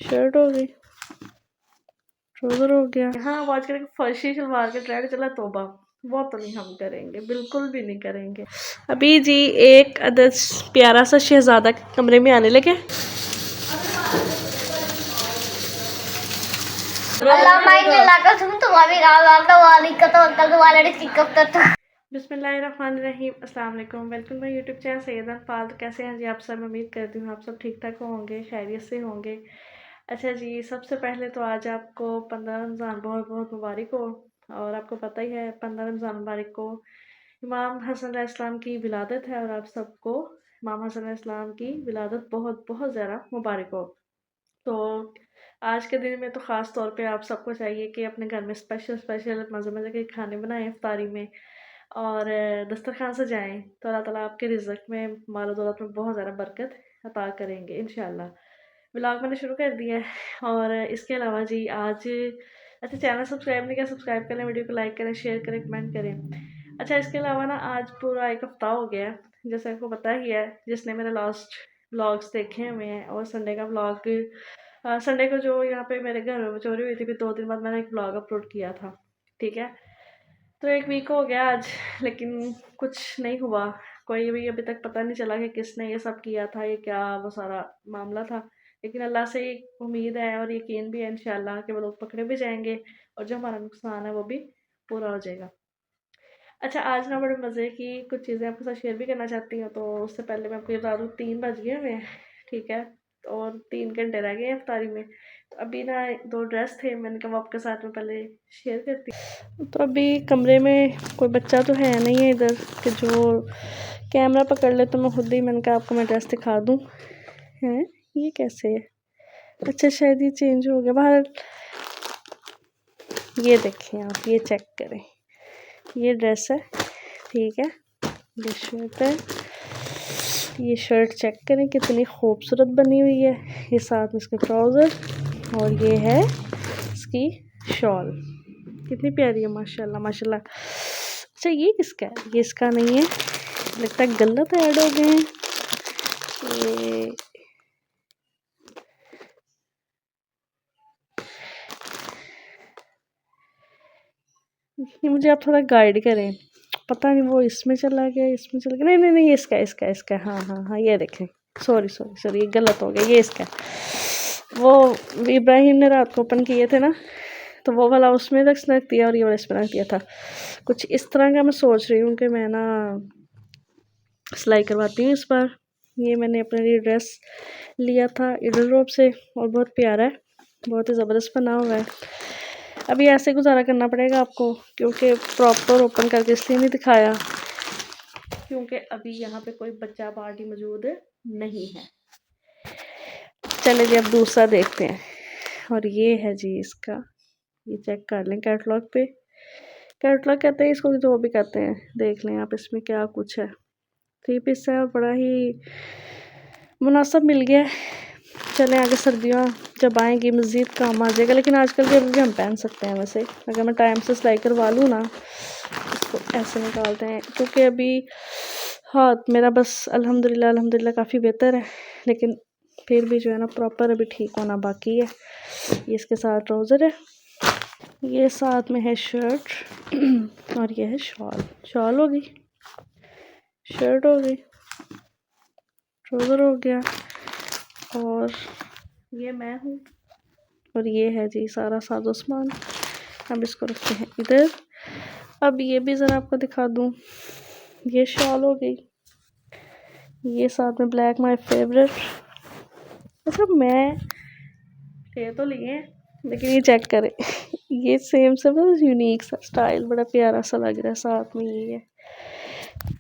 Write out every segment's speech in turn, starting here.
Shirt हो गई, trouser हो गया। हाँ अब आजकल फर्शी शलवार का ट्रेंड चला, तोबा वो तो नहीं हम करेंगे, बिल्कुल भी नहीं करेंगे। अभी जी एक अदर प्यारा सा शहजादा कमरे में आने लगे। बिस्मिल्लाहिर्रहमानिर्रहीम, अस्सलाम वालेकुम, welcome my YouTube channel Syeda Fal. तो कैसे हैं जी आप सब? उम्मीद करती हूँ आप सब ठीक ठाक होंगे, खैरियत से होंगे। अच्छा जी, सबसे पहले तो आज आपको 15 रमज़ान बहुत बहुत मुबारक हो। और आपको पता ही है 15 रमज़ान मुबारक को इमाम हसन अलैहिस्सलाम की विलादत है, और आप सबको इमाम हसन अलैहिस्सलाम की विलादत बहुत बहुत ज़्यादा मुबारक हो। तो आज के दिन में तो ख़ास तौर पे आप सबको चाहिए कि अपने घर में स्पेशल स्पेशल मज़े मज़े के खाने बनाएं इफ्तारी में, और दस्तरखान सजाएं, तो अल्लाह ताला आपके रिज़्क़ में, माल दौलत में बहुत ज़्यादा बरकत अता करेंगे इंशाल्लाह। व्लॉग मैंने शुरू कर दिया है। और इसके अलावा जी आज अच्छा, चैनल सब्सक्राइब नहीं किया, सब्सक्राइब करें, वीडियो को लाइक करें, शेयर करें, कमेंट करें। अच्छा, इसके अलावा ना आज पूरा एक हफ्ता हो गया है, जैसे आपको पता ही है, जिसने मेरे लास्ट व्लॉग्स देखे हुए हैं। और संडे का व्लॉग, संडे को जो यहाँ पे मेरे घर में चोरी हुई थी, फिर 2 दिन बाद मैंने एक व्लॉग अपलोड किया था, ठीक है। तो एक वीक हो गया आज, लेकिन कुछ नहीं हुआ, कोई भी अभी तक पता नहीं चला कि किसने ये सब किया था, ये क्या वो सारा मामला था। लेकिन अल्लाह से उम्मीद है और यकीन भी है इंशाल्लाह कि वो लोग पकड़े भी जाएंगे, और जो हमारा नुकसान है वो भी पूरा हो जाएगा। अच्छा, आज ना बड़े मज़े की कुछ चीज़ें आपके साथ शेयर भी करना चाहती हूँ। तो उससे पहले मैं आपको ये बता दूँ, 3 बज गए हुए हैं, ठीक है, और 3 घंटे रह गए हैं इफ्तारी में। तो अभी ना 2 ड्रेस थे, मैंने कहा वो आपके साथ में पहले शेयर करती हूँ। तो अभी कमरे में कोई बच्चा तो है नहीं है इधर कि जो कैमरा पकड़ ले, तो मैं खुद ही, मैंने कहा आपको मैं ड्रेस दिखा दूँ। हैं, ये कैसे है? अच्छा, शायद ये चेंज हो गया बाहर। ये देखें आप, ये चेक करें, ये ड्रेस है, ठीक है, ये शर्ट है, ये शर्ट चेक करें कितनी खूबसूरत बनी हुई है, ये साथ में इसके ट्राउज़र, और ये है इसकी शॉल, कितनी प्यारी है, माशाल्लाह माशाल्लाह। अच्छा, ये किसका है? ये इसका नहीं है, लगता है गलत ऐड हो गए हैं ये मुझे आप थोड़ा गाइड करें। पता नहीं वो इसमें चला गया, इसमें चला गया, नहीं नहीं नहीं, ये इसका इसका इसका, हाँ हाँ हाँ, ये देखें, सॉरी सॉरी सॉरी, ये गलत हो गया, ये इसका। वो इब्राहिम ने रात को ओपन किए थे ना, तो वो वाला उसमें रख दिया और ये वाला इसमें रख दिया था। कुछ इस तरह का मैं सोच रही हूँ कि मैं ना सिलाई करवाती हूँ इस बार। ये मैंने अपने लिए ड्रेस लिया था इडल रोब से, और बहुत प्यारा है, बहुत ही ज़बरदस्त बना हुआ है। अभी ऐसे गुजारा करना पड़ेगा आपको, क्योंकि प्रॉपर ओपन करके इसलिए नहीं दिखाया क्योंकि अभी यहाँ पे कोई बच्चा पार्टी मौजूद नहीं है। चले जी, अब दूसरा देखते हैं। और ये है जी इसका, ये चेक कर लें कैटलॉग पे, कैटलॉग कहते हैं इसको, जो भी कहते हैं, देख लें आप इसमें क्या कुछ है। 3 पीस है और बड़ा ही मुनासिब मिल गया है। चलें आगे, सर्दियाँ जब आएंगी मज़ीद काम आ जाएगा, लेकिन आजकल के भी हम पहन सकते हैं वैसे, अगर मैं टाइम से सिलाई करवा लूँ ना। इसको ऐसे निकालते हैं, क्योंकि अभी हाथ मेरा बस अल्हम्दुलिल्लाह अल्हम्दुलिल्लाह काफ़ी बेहतर है, लेकिन फिर भी जो है ना प्रॉपर अभी ठीक होना बाकी है। ये इसके साथ ट्राउज़र है, ये साथ में है शर्ट और ये है शॉल। शॉल हो गई, शर्ट हो गई, ट्राउज़र हो गया, और ये मैं हूँ, और ये है जी सारा साजो सामान। अब इसको रखते हैं इधर। अब ये भी ज़रा आपको दिखा दूँ, ये शॉल हो गई, ये साथ में ब्लैक माय फेवरेट। अच्छा, मैं थे तो लिए, लेकिन ये चेक करें ये सेम से बस यूनिक सा स्टाइल, बड़ा प्यारा सा लग रहा है, साथ में ये है।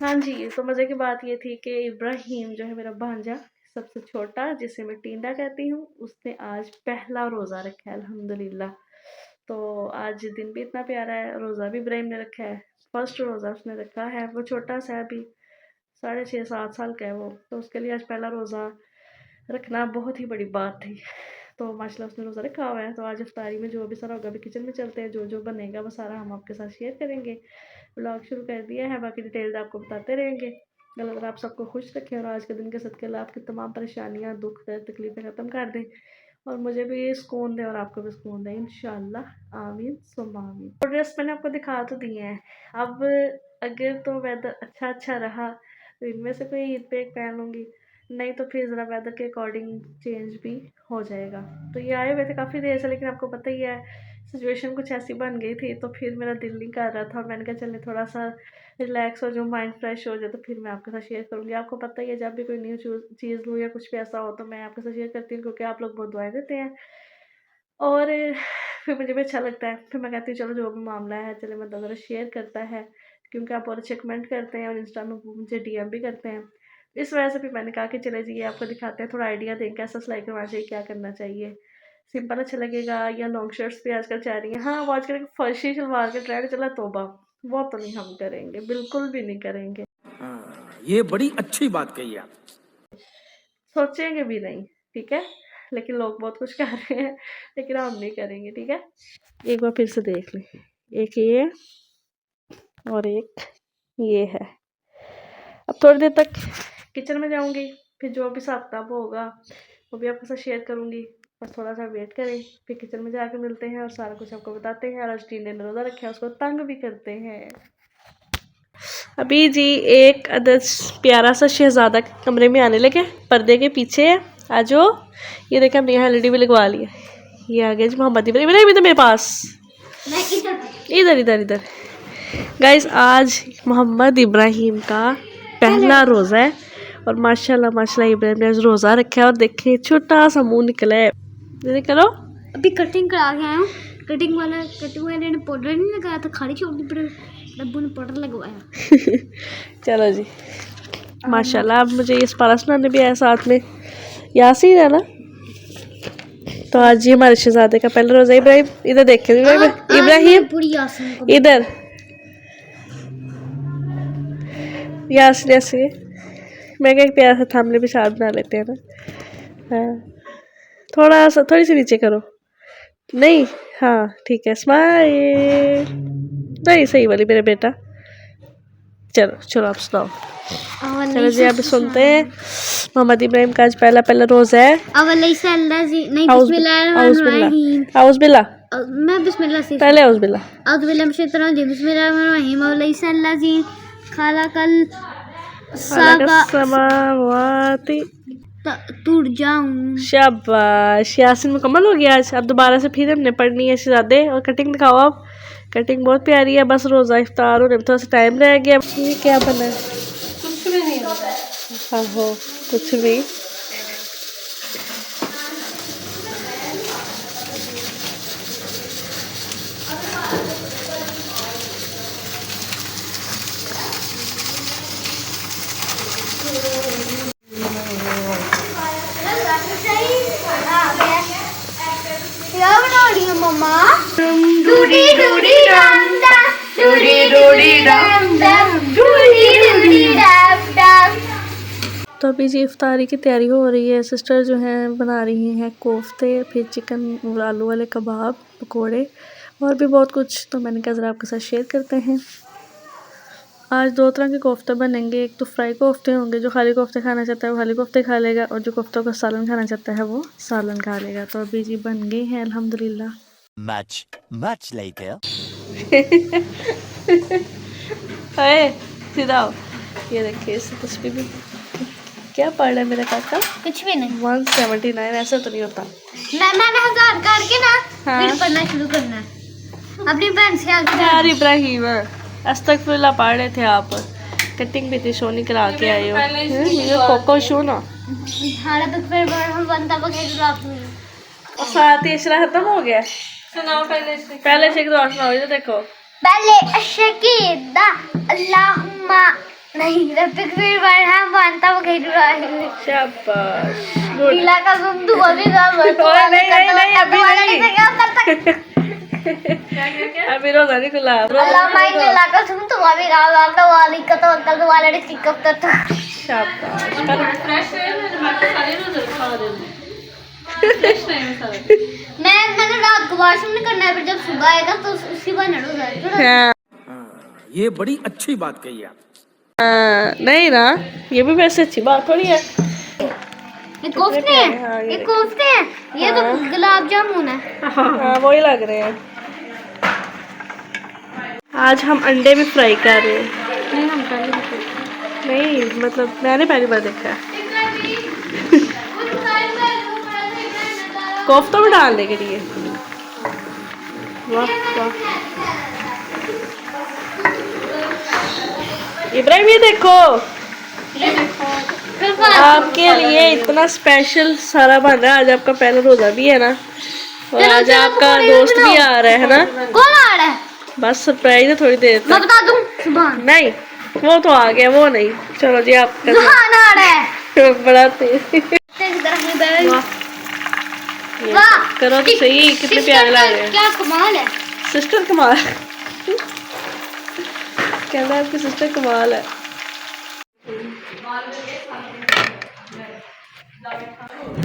हाँ जी, तो मज़े की बात ये थी कि इब्राहिम जो है मेरा भांजा, सबसे छोटा जिसे मैं टींडा कहती हूँ, उसने आज पहला रोज़ा रखा है अल्हम्दुलिल्लाह। तो आज दिन भी इतना प्यारा है, रोज़ा भी इब्राहिम ने रखा है, फर्स्ट रोज़ा उसने रखा है। वो छोटा सा है अभी, 6.5-7 साल का है वो, तो उसके लिए आज पहला रोज़ा रखना बहुत ही बड़ी बात थी। तो माशाल्लाह उसने रोज़ा रखा हुआ है। तो आज इफ्तारी में जो भी सारा होगा, अभी किचन में चलते हैं, जो जो बनेगा वो सारा हम आपके साथ शेयर करेंगे। व्लॉग शुरू कर दिया है, बाकी डिटेल्स आपको बताते रहेंगे। अल्लाह ताला आप सबको खुश रखे और आज के दिन के सदके अल्लाह आपकी तमाम परेशानियाँ, दुख दर्द, तकलीफ़ें ख़त्म कर दे और मुझे भी सुकून दे और आपको भी सुकून दे इंशाअल्लाह, आमीन सुम्मा आमीन। और ड्रेस मैंने आपको दिखा तो दिए हैं। अब अगर तो वेदर अच्छा रहा तो इनमें से कोई ईद पे एक पहन लूँगी, नहीं तो फिर ज़रा वेदर के अकॉर्डिंग चेंज भी हो जाएगा। तो ये आए हुए थे काफ़ी देर से, लेकिन आपको पता ही है सिचुएशन कुछ ऐसी बन गई थी, तो फिर मेरा दिल नहीं कर रहा था। मैंने कहा चलिए थोड़ा सा रिलैक्स हो जाऊँ, माइंड फ्रेश हो जाए, तो फिर मैं आपके साथ शेयर करूँगी। आपको पता ही है जब भी कोई न्यू चीज़ लूँ या कुछ भी ऐसा हो तो मैं आपके साथ शेयर करती हूँ, क्योंकि आप लोग बहुत दुआएं देते हैं और फिर मुझे भी अच्छा लगता है। फिर मैं कहती हूँ चलो जो भी मामला है चले मैं ज़रा शेयर करता है, क्योंकि आप बहुत अच्छे कमेंट करते हैं और इंस्टा में मुझे डीएम भी करते हैं। इस वजह से फिर मैंने कहा कि चले जी आपको दिखाते हैं, थोड़ा आइडिया दें कैसा सिलाई करवाना चाहिए, क्या करना चाहिए, सिंपल अच्छा लगेगा या लॉन्ग शर्ट्स भी आजकल चाह रही हैं। हाँ वो आजकल फर्शी शलवार का ट्रेंड चला, तोबा वो तो नहीं हम करेंगे, बिल्कुल भी नहीं करेंगे। ये बड़ी अच्छी बात कही आप, सोचेंगे भी नहीं, ठीक है। लेकिन लोग बहुत कुछ कर रहे हैं, लेकिन हम नहीं करेंगे, ठीक है। एक बार फिर से देख लें, एक ये और एक ये है। अब थोड़ी देर तक किचन में जाऊंगी, फिर जो भी हिसाब किताब होगा वो भी आपके साथ शेयर करूंगी। बस थोड़ा सा वेट करें, फिर किचन में जाके मिलते हैं और सारा कुछ आपको बताते हैं। और आज टीने ने रोज़ा रखा है, उसको तंग भी करते हैं। अभी जी एक अदर प्यारा सा शहजादा कमरे में आने लगे, पर्दे के पीछे है। आज ये देखे हमने यहाँ एलईडी भी लगवा लिया। ये आ गया जी मोहम्मद इब्राहिम, इधर मेरे पास, इधर इधर इधर। गाइस आज मोहम्मद इब्राहिम का पहला रोज़ा है और माशाल्लाह माशाल्लाह इब्राहिम ने आज रोज़ा रखा है। और देखे छोटा सा मुंह निकला है, दीदी करो। अभी कटिंग करा के आया हूँ। कटिंग वाले ने पाउडर नहीं लगाया था, खाली छोटी पर डब्बू ने पाउडर लगवाया। चलो जी माशाल्लाह। अब मुझे इस पारा सुनाने भी आया साथ में, यासीन है ना। तो आज ये हमारे शहजादे का पहला रोज़ा। इब्राहिम इधर देखे, इब्राहिम इधर, यासीन ऐसे मैं क्या प्यारा सा थामले भी साथ बना लेते हैं ना। हाँ थोड़ा सा, थोड़ी सी नीचे करो, नहीं हाँ ठीक है, स्माइल, नहीं सही वाली मेरे बेटा। चलो चलो आप सुनाओ। चलो जी आप सुनते हैं। मोहम्मद इब्राहिम का आज पहला रोज़ा है। औज़ बिल्ला मैं बिस्मिल्लाह से पहले औज़ बिल्ला समावाती टूट जाऊं। शाबाश, यासीन मुकम्मल हो गया आज। अब दोबारा से फिर हमने पढ़नी है शहजादे। और कटिंग दिखाओ आप, कटिंग बहुत प्यारी है। बस रोज़ा इफ्तार होने में थोड़ा सा टाइम रह गया। ये क्या बना है? कुछ भी नहीं होता है। हाँ हो कुछ भी। क्या बना रही है मम्मा? डूडी डूडी डम डम, डूडी डूडी डम डम, डूडी डूडी डम डम। तो अभी जी इफ्तारी की तैयारी हो रही है। सिस्टर जो हैं बना रही हैं कोफ्ते, फिर चिकन आलू वाले कबाब, पकोड़े और भी बहुत कुछ। तो मैंने कहा ज़रा आपके साथ शेयर करते हैं। आज 2 तरह के कोफ्ते बनेंगे। एक तो फ्राई कोफ्ते होंगे, जो खाली कोफ्ते खाना चाहता है वो खाली कोफ्ते खा लेगा, और जो कोफ्तों का सालन खाना चाहता है वो सालन खा लेगा। तो अभी जी बन गए हैं अल्हम्दुलिल्लाह। much later. सीधा हो। ये देखिए इस तस्वीर में क्या पढ़ रहा है मेरा काका? कुछ भी नहीं। 179 ऐसा तो नहीं होता। मैंने 1000 करके ना हाँ। फिर पढ़ना शुरू करना है अपनी बहन से आगे। यार इब्राहिम अस्तगफिरुल्लाह पढ़ रहे थे आप। कटिंग भी थी सोनी करा के आए हो। कोको शो ना हां तो फिर हम बनता बगैर रात में और साथ ही इशरा खत्म हो गया। सुनाओ पहले से एक दो सुनाओ। ये देखो पहले अशकीदा अल्लाहुम्मा नहीं रैपिक फिर बार हम बनता वो कहीं रहा है शाबाश गुड नीला का तुम तू अभी काम ओए नहीं अभी नहीं क्या अभी रोजा नहीं खुला अल्लाह माई नीला का तुम अभी काम आता वाली का तो अंकल वाले ने चिकअप करता शाबाश फ्रेश है मैंने सारे रोजे खा दे मैंने रात को वॉशरूम नहीं करना है फिर जब सुबह आएगा तो उसी बार नड़ो जाए ये बड़ी अच्छी बात कही आप। नहीं ना ये भी वैसे अच्छी बात थोड़ी है ये कोफ्ते हैं ये कोफ्ते हैं ये तो गुलाब जामुन है हाँ वही लग रहे हैं आज हम अंडे भी फ्राई कर रहे हैं नहीं हम पहले नहीं मतलब मैंने पहली बार देखा है कोफ्ता में डालने के लिए वाह वाह इब्राहिम ये देखो आपके लिए इतना स्पेशल सारा बन रहा है आज आपका पहला रोजा भी है ना और चलो, आज चलो, आपका पकौड़े भी दोस्त भी बनाओ। आ रहा है ना कौन आ रहा है बस सरप्राइज है थोड़ी देर मैं तक बता दूं सुबह नहीं वो तो आ गया वो नहीं चलो जी आप सुहान आ रहा है बड़ा तेज तेरी तरफ नहीं बैठ वाह ये वाह करो तो सही कितने सिस्टर प्यारे का लग रहे हैं क्या कमाल है सिस्टर कमाल कहना आपकी सिस्टर कमाल है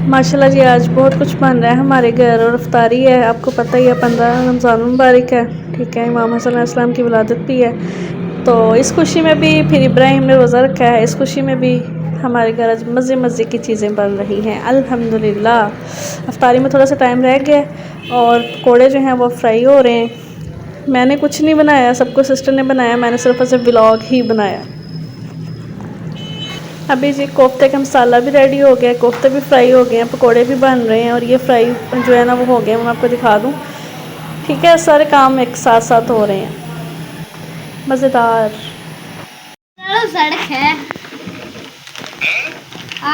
माशाल्लाह जी आज बहुत कुछ बन रहा है हमारे घर और इफ्तारी है आपको पता ही है 15 रमज़ान मुबारक है ठीक है इमाम हसन अलैहिस्सलाम की विलादत भी है तो इस खुशी में भी फिर इब्राहिम ने रोज़ा रखा है इस खुशी में भी हमारे घर आज मज़े मज़े की चीज़ें बन रही हैं अल्हम्दुलिल्लाह इफ्तारी में थोड़ा सा टाइम रह गया और पकौड़े जो हैं वो फ्राई हो रहे हैं मैंने कुछ नहीं बनाया सबको सिस्टर ने बनाया मैंने सिर्फ ऐसे व्लॉग ही बनाया अभी जी कोफ्ते का मसाला भी रेडी हो गया कोफ्ते भी फ्राई हो गए हैं पकोड़े भी बन रहे हैं और ये फ्राई जो है ना वो हो गया मैं आपको दिखा दूँ ठीक है सारे काम एक साथ साथ हो रहे हैं मज़ेदार रोजा रखा है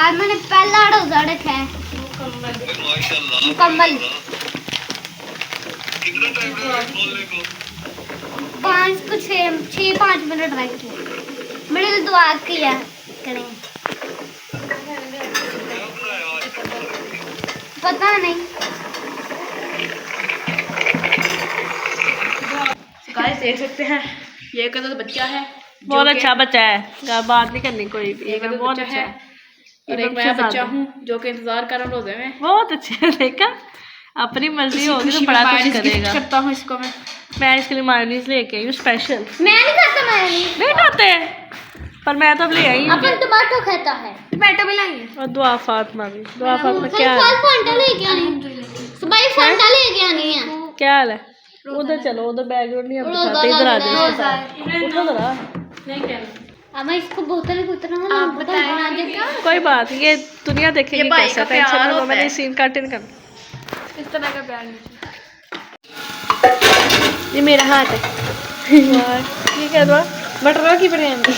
आज मैंने पहला रोजा रखा है मुकम्मल कितना टाइम लगा बोलने को 5 को 6-5 मिनट रह गए मैंने तो दुआ किया करें पता नहीं गाइस देख सकते हैं ये का तो बच्चा है बहुत अच्छा बच्चा है बात नहीं करनी कोई भी एक बहुत बच्चा अच्छा है और एक मैं बच्चा हूँ जो कि इंतजार कर रहा हूँ रोजे में बहुत अच्छे है देखा अपनी मर्जी होगी तो बड़ा कुछ करेगा करता हूँ इसको मैं इसके लिए मायोनीज लेके आई हूँ स्पेशल मैं नहीं खाता मायोनीज नहीं खाते पर मैं तो अब ले आई हूँ अपन टमाटो खाता है टमाटो भी लाएंगे और दुआ फातिमा भी दुआ फातिमा क्या कल है फांटा लेके आनी सुबह फांटा लेके आनी है क्या हाल है उधर चलो उधर बैकग्राउंड नहीं हम दिखाते इधर आ जाओ उठो जरा नहीं कहना अब मैं इसको बोतल को उतना आप बताएं कोई बात नहीं ये दुनिया देखेगी ये भाई कैसा का प्यार टेंशन ना लो होता मैंने है। सीन काट नहीं करना इस तरह का प्यार नहीं ये मेरा हाथ है ये क्या दुआ मटरों की बिरयानी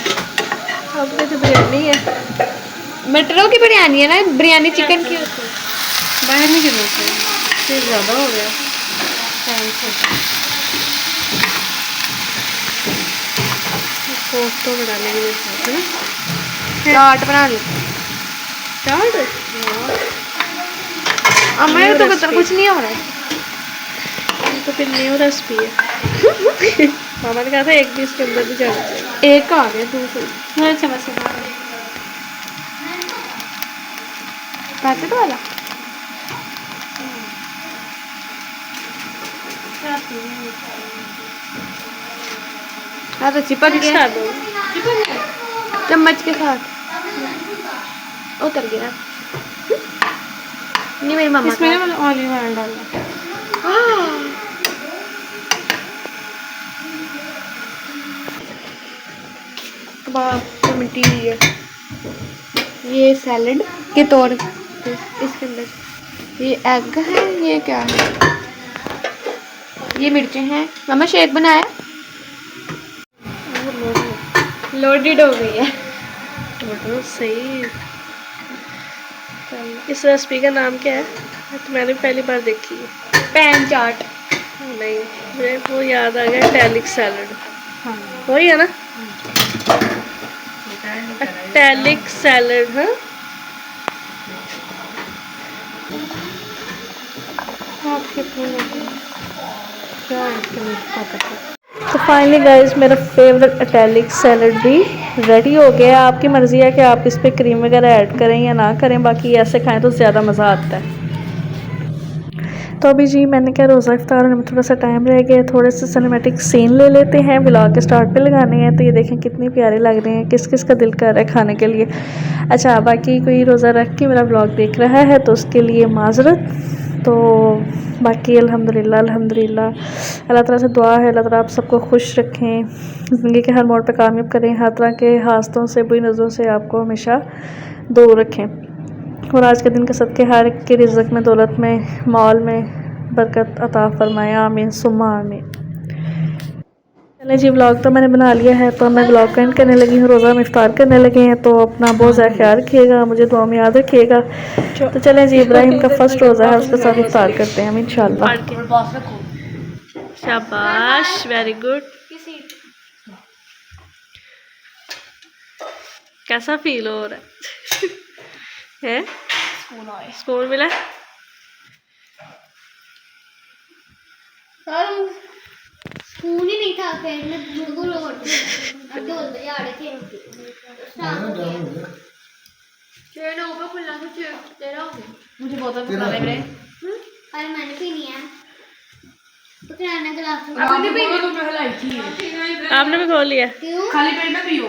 अब तो बिरयानी है मटरों की बिरयानी है ना बिरयानी चिकन की बाहर नहीं गिरना चाहिए फिर ज़्यादा हो गया कोफ्तों में डालने के लिए साथ है ना चाट बना ली चाट अब मैं तो New पता recipe. कुछ नहीं हो रहा है ये तो फिर न्यू रेसिपी है मामा ने कहा था एक भी इसके अंदर भी जाना चाहिए एक आ गया दूसरी अच्छा बस पैकेट वाला हाँ तो चिपक गया स्टार्ट हो चम्मच के साथ उतर गया नहीं मेरी मम्मा इसमें ना ऑलिव ऑयल डालना कबाब मिट्टी हुई है ये सैलड के तौर पे इसके अंदर ये एग है ये क्या है ये मिर्चें हैं मम्मा शेक बनाया लोडेड हो गई है टमाटर सही इस रेसिपी का नाम क्या है तो मैंने पहली बार देखी है पैन चाट नहीं मुझे वो याद आ गया टैलिक सैलड हाँ वही है ना इटैलिक सैलड है। तो फाइनली गाइस मेरा फेवरेट इटैलिक सैलड भी रेडी हो गया। आपकी मर्ज़ी है कि आप इस पर क्रीम वगैरह ऐड करें या ना करें, बाकी ऐसे खाएं तो ज़्यादा मज़ा आता है। तो अभी जी मैंने क्या रोज़ा इफ्तार होने में थोड़ा सा टाइम रह गया, थोड़े से सिनेमैटिक सीन ले लेते हैं, व्लॉग के स्टार्ट पे लगाने हैं। तो ये देखें कितने प्यारे लग रहे हैं, किस किस का दिल कर रहा है खाने के लिए। अच्छा बाकी कोई रोज़ा रख के मेरा व्लॉग देख रहा है तो उसके लिए माजरत। तो बाकी अल्हम्दुलिल्लाह अल्लाह ताला से दुआ है, अल्लाह ताला आप सबको खुश रखें, ज़िंदगी के हर मोड़ पे कामयाब करें, हर तरह के हादसों से बुरी नज़रों से आपको हमेशा दूर रखें। और आज के दिन के सदके हर एक के रिज़्क़ में, दौलत में, माल में बरकत अता फरमाए, आमीन सुम्मा आमीन। चलिए जी व्लॉग तो मैंने बना लिया है, तो मैं व्लॉग का एंड करने लगी हूँ, रोज़ा में इफ्तार करने लगे हैं। तो अपना बहुत ज़्यादा ख्याल रखिएगा, मुझे दुआ में याद रखिएगा। तो चलें जी, इब्राहिम का फर्स्ट रोज़ा है, उसके साथ इफ्तार करते हैं हम इंशाल्लाह। शाबाश, वेरी गुड। कैसा फील हो रहा है? स्कूल मिला? स्पून ही नहीं था, फिर मैं बिल्कुल और यार थे मुझे बोतल में डाले मेरे। और मैंने पीनी है तो फिर आना गिलास आपने भी तो हलाई थी। आपने भी खोल लिया? क्यों खाली पेट में पियो।